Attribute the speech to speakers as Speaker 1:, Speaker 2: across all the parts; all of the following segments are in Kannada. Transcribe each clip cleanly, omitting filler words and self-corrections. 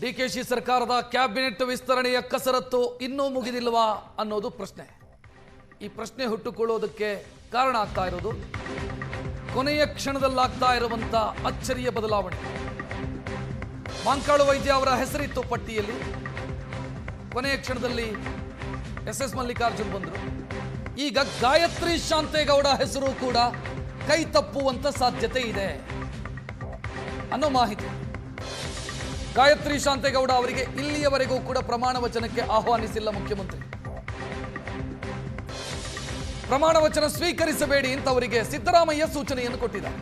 Speaker 1: ಡಿಕೆಶಿ ಸರ್ಕಾರದ ಕ್ಯಾಬಿನೆಟ್ ವಿಸ್ತರಣೆಯ ಕಸರತ್ತು ಇನ್ನೂ ಮುಗಿದಿಲ್ವಾ ಅನ್ನೋದು ಪ್ರಶ್ನೆ. ಈ ಪ್ರಶ್ನೆ ಹುಟ್ಟುಕೊಳ್ಳೋದಕ್ಕೆ ಕಾರಣ ಆಗ್ತಾ ಇರೋದು ಕೊನೆಯ ಕ್ಷಣದಲ್ಲಾಗ್ತಾ ಇರುವಂತ ಅಚ್ಚರಿಯ ಬದಲಾವಣೆ. ಮಾಂಕಾಳು ವೈದ್ಯ ಅವರ ಹೆಸರಿತ್ತು ಪಟ್ಟಿಯಲ್ಲಿ, ಕೊನೆಯ ಕ್ಷಣದಲ್ಲಿ ಎಸ್ ಮಲ್ಲಿಕಾರ್ಜುನ್ ಬಂದರು. ಈಗ ಗಾಯತ್ರಿ ಶಾಂತೇಗೌಡ ಹೆಸರು ಕೂಡ ಕೈ ತಪ್ಪುವಂತ ಸಾಧ್ಯತೆ ಇದೆ ಅನ್ನೋ ಮಾಹಿತಿ. ಗಾಯತ್ರಿ ಶಾಂತೇಗೌಡ ಅವರಿಗೆ ಇಲ್ಲಿಯವರೆಗೂ ಕೂಡ ಪ್ರಮಾಣ ವಚನಕ್ಕೆ ಆಹ್ವಾನಿಸಿಲ್ಲ ಮುಖ್ಯಮಂತ್ರಿ. ಪ್ರಮಾಣ ವಚನ ಸ್ವೀಕರಿಸಬೇಡಿ ಅಂತ ಅವರಿಗೆ ಸಿದ್ದರಾಮಯ್ಯ ಸೂಚನೆಯನ್ನು ಕೊಟ್ಟಿದ್ದಾರೆ.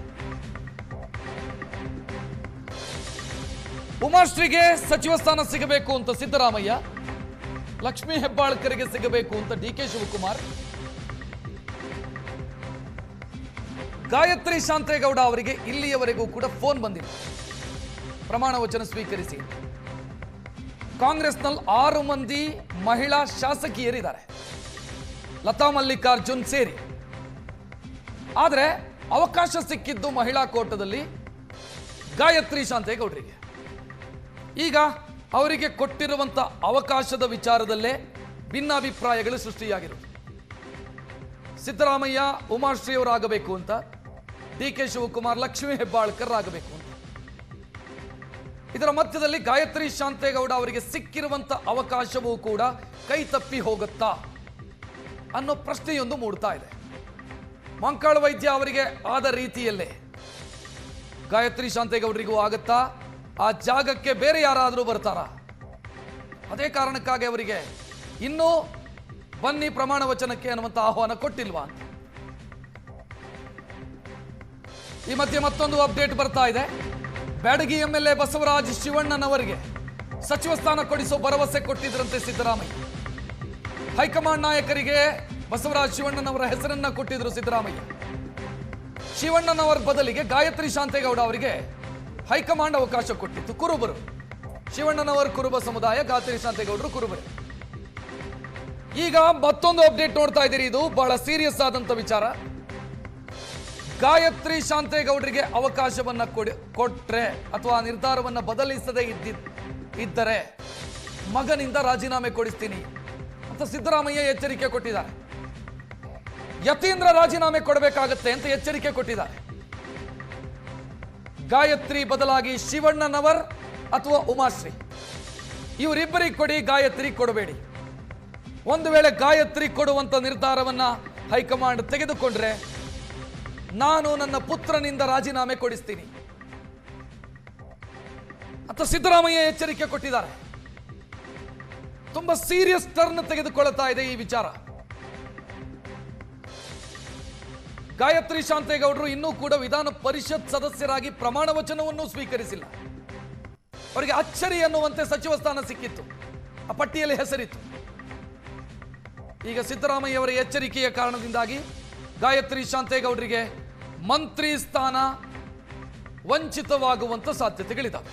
Speaker 1: ಉಮಾಶ್ರೀಗೆ ಸಚಿವ ಸ್ಥಾನ ಸಿಗಬೇಕು ಅಂತ ಸಿದ್ದರಾಮಯ್ಯ, ಲಕ್ಷ್ಮೀ ಹೆಬ್ಬಾಳ್ಕರ್ಗೆ ಸಿಗಬೇಕು ಅಂತ ಡಿಕೆ ಶಿವಕುಮಾರ್, ಗಾಯತ್ರಿ ಶಾಂತೇಗೌಡ ಅವರಿಗೆ ಇಲ್ಲಿಯವರೆಗೂ ಕೂಡ ಫೋನ್ ಬಂದಿಲ್ಲ ಪ್ರಮಾಣ ವಚನ ಸ್ವೀಕರಿಸಿ. ಕಾಂಗ್ರೆಸ್ನಲ್ಲಿ 6 ಮಂದಿ ಮಹಿಳಾ ಶಾಸಕಿಯರಿದ್ದಾರೆ, ಲತಾ ಮಲ್ಲಿಕಾರ್ಜುನ್ ಸೇರಿ. ಆದರೆ ಅವಕಾಶ ಸಿಕ್ಕಿದ್ದು ಮಹಿಳಾ ಕೋಟದಲ್ಲಿ ಗಾಯತ್ರಿ ಶಾಂತೇಗೌಡರಿಗೆ. ಈಗ ಅವರಿಗೆ ಕೊಟ್ಟಿರುವಂತ ಅವಕಾಶದ ವಿಚಾರದಲ್ಲೇ ಭಿನ್ನಾಭಿಪ್ರಾಯಗಳು ಸೃಷ್ಟಿಯಾಗಿರುವುದು. ಸಿದ್ದರಾಮಯ್ಯ ಉಮಾಶ್ರೀ ಅವರಾಗಬೇಕು ಅಂತ, ಡಿಕೆ ಶಿವಕುಮಾರ್ ಲಕ್ಷ್ಮೀ ಹೆಬ್ಬಾಳ್ಕರ್ ಆಗಬೇಕು ಅಂತ. ಇದರ ಮಧ್ಯದಲ್ಲಿ ಗಾಯತ್ರಿ ಶಾಂತೇಗೌಡ ಅವರಿಗೆ ಸಿಕ್ಕಿರುವಂತ ಅವಕಾಶವೂ ಕೂಡ ಕೈ ತಪ್ಪಿ ಹೋಗುತ್ತಾ ಅನ್ನೋ ಪ್ರಶ್ನೆಯೊಂದು ಮೂಡ್ತಾ ಇದೆ. ಮಾಂಕಾಳು ವೈದ್ಯ ಅವರಿಗೆ ಆದ ರೀತಿಯಲ್ಲೇ ಗಾಯತ್ರಿ ಶಾಂತೇಗೌಡರಿಗೂ ಆಗುತ್ತಾ? ಆ ಜಾಗಕ್ಕೆ ಬೇರೆ ಯಾರಾದರೂ ಬರ್ತಾರಾ? ಅದೇ ಕಾರಣಕ್ಕಾಗಿ ಅವರಿಗೆ ಇನ್ನೂ ಬನ್ನಿ ಪ್ರಮಾಣ ವಚನಕ್ಕೆ ಅನ್ನುವಂಥ ಆಹ್ವಾನ ಕೊಟ್ಟಿಲ್ವಾ ಅಂತ. ಈ ಮಧ್ಯೆ ಮತ್ತೊಂದು ಅಪ್ಡೇಟ್ ಬರ್ತಾ ಇದೆ. ಬ್ಯಾಡಗಿ MLA ಬಸವರಾಜ್ ಶಿವಣ್ಣನವರಿಗೆ ಸಚಿವ ಸ್ಥಾನ ಕೊಡಿಸೋ ಭರವಸೆ ಕೊಟ್ಟಿದ್ರಂತೆ ಸಿದ್ದರಾಮಯ್ಯ. ಹೈಕಮಾಂಡ್ ನಾಯಕರಿಗೆ ಬಸವರಾಜ್ ಶಿವಣ್ಣನವರ ಹೆಸರನ್ನ ಕೊಟ್ಟಿದ್ರು ಸಿದ್ದರಾಮಯ್ಯ. ಶಿವಣ್ಣನವರ ಬದಲಿಗೆ ಗಾಯತ್ರಿ ಶಾಂತೇಗೌಡ ಅವರಿಗೆ ಹೈಕಮಾಂಡ್ ಅವಕಾಶ ಕೊಟ್ಟಿತ್ತು. ಕುರುಬರು, ಶಿವಣ್ಣನವರ ಕುರುಬ ಸಮುದಾಯ, ಗಾಯತ್ರಿ ಶಾಂತೇಗೌಡರು ಕುರುಬರು. ಈಗ ಮತ್ತೊಂದು ಅಪ್ಡೇಟ್ ನೋಡ್ತಾ ಇದ್ದೀರಿ. ಇದು ಬಹಳ ಸೀರಿಯಸ್ ಆದಂತ ವಿಚಾರ. ಗಾಯತ್ರಿ ಶಾಂತೇಗೌಡರಿಗೆ ಅವಕಾಶವನ್ನ ಕೊಟ್ರೆ ಅಥವಾ ನಿರ್ಧಾರವನ್ನ ಬದಲಿಸದೇ ಇದ್ದರೆ ಮಗನಿಂದ ರಾಜೀನಾಮೆ ಕೊಡಿಸ್ತೀನಿ ಅಂತ ಸಿದ್ದರಾಮಯ್ಯ ಎಚ್ಚರಿಕೆ ಕೊಟ್ಟಿದ್ದಾರೆ. ಯತೀಂದ್ರ ರಾಜೀನಾಮೆ ಕೊಡಬೇಕಾಗತ್ತೆ ಅಂತ ಎಚ್ಚರಿಕೆ ಕೊಟ್ಟಿದ್ದಾರೆ. ಗಾಯತ್ರಿ ಬದಲಾಗಿ ಶಿವಣ್ಣನವರ್ ಅಥವಾ ಉಮಾಶ್ರೀ, ಇವರಿಬ್ಬರಿಗೆ ಕೊಡಿ, ಗಾಯತ್ರಿ ಕೊಡಬೇಡಿ. ಒಂದು ವೇಳೆ ಗಾಯತ್ರಿ ಕೊಡುವಂತ ನಿರ್ಧಾರವನ್ನ ಹೈಕಮಾಂಡ್ ತೆಗೆದುಕೊಂಡ್ರೆ ನಾನು ನನ್ನ ಪುತ್ರನಿಂದ ರಾಜೀನಾಮೆ ಕೊಡಿಸ್ತೀನಿ ಅಂತ ಸಿದ್ದರಾಮಯ್ಯ ಎಚ್ಚರಿಕೆ ಕೊಟ್ಟಿದ್ದಾರೆ. ತುಂಬಾ ಸೀರಿಯಸ್ ಟರ್ನ್ ತೆಗೆದುಕೊಳ್ಳುತ್ತಾ ಇದೆ ಈ ವಿಚಾರ. ಗಾಯತ್ರಿ ಶಾಂತೇಗೌಡರು ಇನ್ನೂ ಕೂಡ ವಿಧಾನ ಪರಿಷತ್ ಸದಸ್ಯರಾಗಿ ಪ್ರಮಾಣ ವಚನವನ್ನು ಸ್ವೀಕರಿಸಿಲ್ಲ. ಅವರಿಗೆ ಅಚ್ಚರಿ ಅನ್ನುವಂತೆ ಸಚಿವ ಸ್ಥಾನ ಸಿಕ್ಕಿತ್ತು, ಆ ಪಟ್ಟಿಯಲ್ಲಿ ಹೆಸರಿತ್ತು. ಈಗ ಸಿದ್ದರಾಮಯ್ಯ ಅವರ ಎಚ್ಚರಿಕೆಯ ಕಾರಣದಿಂದಾಗಿ ಗಾಯತ್ರಿ ಶಾಂತೇಗೌಡರಿಗೆ ಮಂತ್ರಿ ಸ್ಥಾನ ವಂಚಿತವಾಗುವಂತ ಸಾಧ್ಯತೆಗಳಿದ್ದಾವೆ.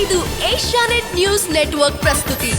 Speaker 2: ಇದು ಏಷ್ಯಾನೆಟ್ ನ್ಯೂಸ್ ನೆಟ್ವರ್ಕ್ ಪ್ರಸ್ತುತಿ.